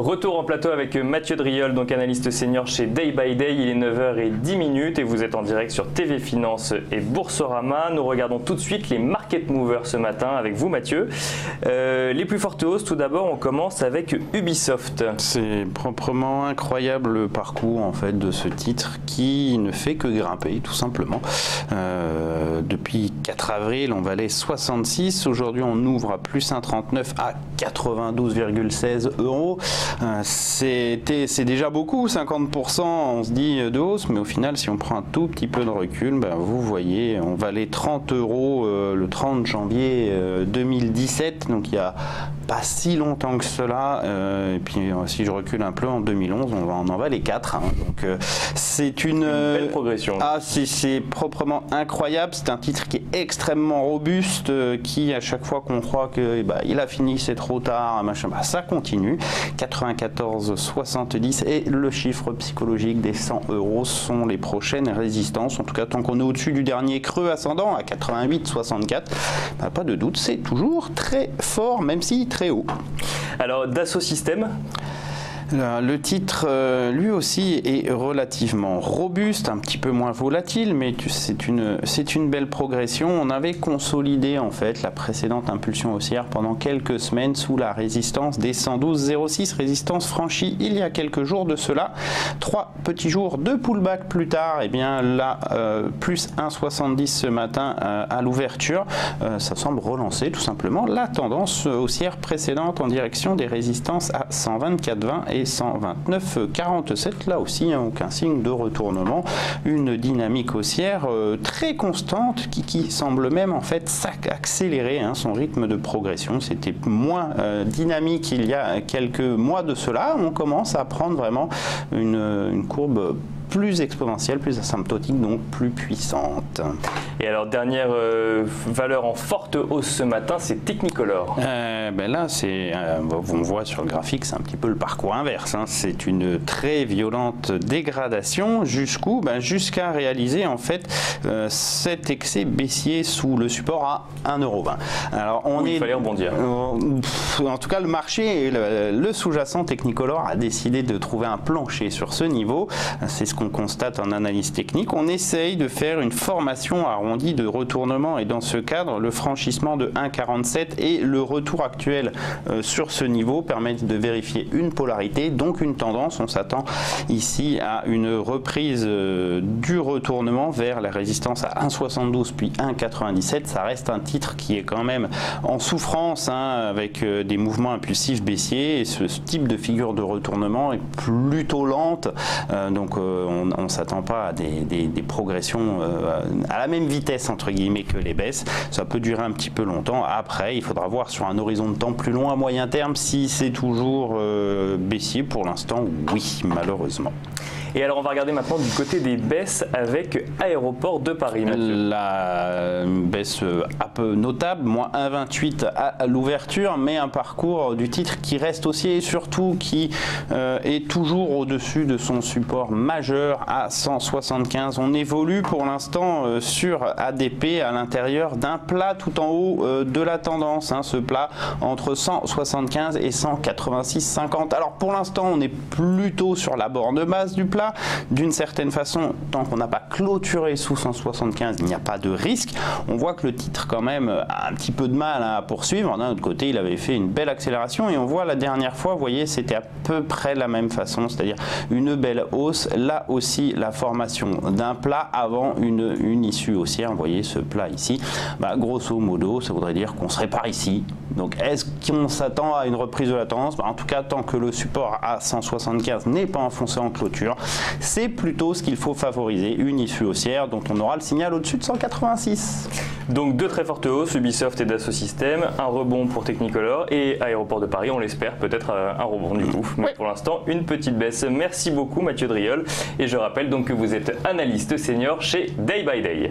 Retour en plateau avec Mathieu Driol, donc analyste senior chez Day by Day. Il est 9h10 et vous êtes en direct sur TV Finance et Boursorama. Nous regardons tout de suite les market movers ce matin avec vous, Mathieu. Les plus fortes hausses, tout d'abord, on commence avec Ubisoft. C'est proprement incroyable le parcours en fait de ce titre qui ne fait que grimper tout simplement. Depuis 4 avril, on valait 66. Aujourd'hui, on ouvre à plus 1,39 à 92,16 €. C'est déjà beaucoup, 50% on se dit de hausse, mais au final si on prend un tout petit peu de recul, vous voyez on valait 30 € le 30 janvier 2017, donc il n'y a pas si longtemps que cela, et puis si je recule un peu en 2011 on en valait 4, hein. Donc c'est une belle progression. C'est proprement incroyable, c'est un titre qui est extrêmement robuste, qui à chaque fois qu'on croit que il a fini, c'est trop tard, machin, ça continue. 94,70 et le chiffre psychologique des 100 € sont les prochaines résistances. En tout cas, tant qu'on est au-dessus du dernier creux ascendant à 88,64, pas de doute, c'est toujours très fort, même si très haut. Alors, Dassault Systèmes. Le titre, lui aussi, est relativement robuste, un petit peu moins volatile, mais c'est une belle progression. On avait consolidé en fait la précédente impulsion haussière pendant quelques semaines sous la résistance des 112,06, résistance franchie il y a quelques jours de cela. 3 petits jours de pullback plus tard, et bien là, plus 1,70 ce matin à l'ouverture. Ça semble relancer tout simplement la tendance haussière précédente en direction des résistances à 124,20 et 129,47. Là aussi, aucun signe de retournement, une dynamique haussière très constante qui semble même en fait accélérer son rythme de progression. C'était moins dynamique il y a quelques mois de cela. On commence à prendre vraiment une courbe plus exponentielle, plus asymptotique, donc plus puissante. Et alors, dernière valeur en forte hausse ce matin, c'est Technicolor. Là, on voit sur le graphique, c'est un petit peu le parcours inverse, hein. C'est une très violente dégradation jusqu'où jusqu'à réaliser en fait cet excès baissier sous le support à 1,20 €. Alors, il fallait rebondir. En tout cas, le marché, le sous-jacent Technicolor a décidé de trouver un plancher sur ce niveau. C'est ce qu'on constate en analyse technique. On essaye de faire une formation arrondie de retournement et dans ce cadre, le franchissement de 1,47 et le retour actuel sur ce niveau permettent de vérifier une polarité, donc une tendance. On s'attend ici à une reprise du retournement vers la résistance à 1,72 puis 1,97. Ça reste un titre qui est quand même en souffrance, avec des mouvements impulsifs baissiers, et ce type de figure de retournement est plutôt lente, donc on ne s'attend pas à des progressions à la même vitesse entre guillemets que les baisses. Ça peut durer un petit peu longtemps. Après, il faudra voir sur un horizon de temps plus long à moyen terme si c'est toujours baissier. Pour l'instant, oui, malheureusement. Et alors, on va regarder maintenant du côté des baisses avec Aéroport de Paris, Mathieu. La baisse un peu notable, moins 1,28 à l'ouverture, mais un parcours du titre qui reste haussier et surtout qui est toujours au-dessus de son support majeur à 175. On évolue pour l'instant sur ADP à l'intérieur d'un plat tout en haut de la tendance, ce plat entre 175 et 186,50. Alors pour l'instant, on est plutôt sur la borne basse du plat. D'une certaine façon, tant qu'on n'a pas clôturé sous 175, il n'y a pas de risque. On voit que le titre quand même a un petit peu de mal à poursuivre. D'un autre côté, il avait fait une belle accélération et on voit la dernière fois, vous voyez, c'était à peu près la même façon, c'est-à-dire une belle hausse. Là aussi, la formation d'un plat avant une issue haussière. Vous voyez ce plat ici. Grosso modo, ça voudrait dire qu'on serait par ici. Donc, est-ce qu'on s'attend à une reprise de la tendance? En tout cas, tant que le support à 175 n'est pas enfoncé en clôture, c'est plutôt ce qu'il faut favoriser, une issue haussière dont on aura le signal au-dessus de 186. Donc deux très fortes hausses, Ubisoft et Dassault Systèmes, un rebond pour Technicolor et Aéroport de Paris, on l'espère, peut-être un rebond du coup. Mais pour l'instant, une petite baisse. Merci beaucoup Mathieu Driol et je rappelle donc que vous êtes analyste senior chez Day by Day.